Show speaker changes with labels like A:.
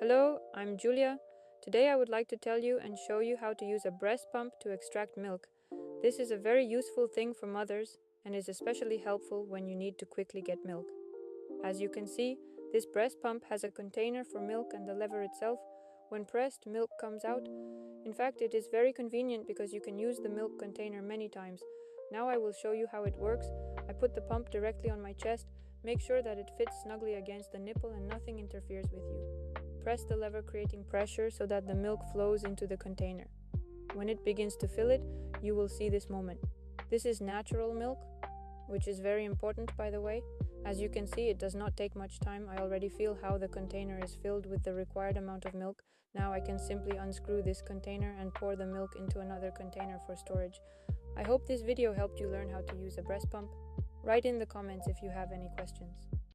A: Hello, I'm Julia. Today I would like to tell you and show you how to use a breast pump to extract milk. This is a very useful thing for mothers and is especially helpful when you need to quickly get milk. As you can see, this breast pump has a container for milk and the lever itself. When pressed, milk comes out. In fact, it is very convenient because you can use the milk container many times. Now I will show you how it works. I put the pump directly on my chest. Make sure that it fits snugly against the nipple and nothing interferes with you. Press the lever, creating pressure so that the milk flows into the container. When it begins to fill it, you will see this moment. This is natural milk, which is very important, by the way. As you can see, it does not take much time. I already feel how the container is filled with the required amount of milk. Now I can simply unscrew this container and pour the milk into another container for storage. I hope this video helped you learn how to use a breast pump. Write in the comments if you have any questions.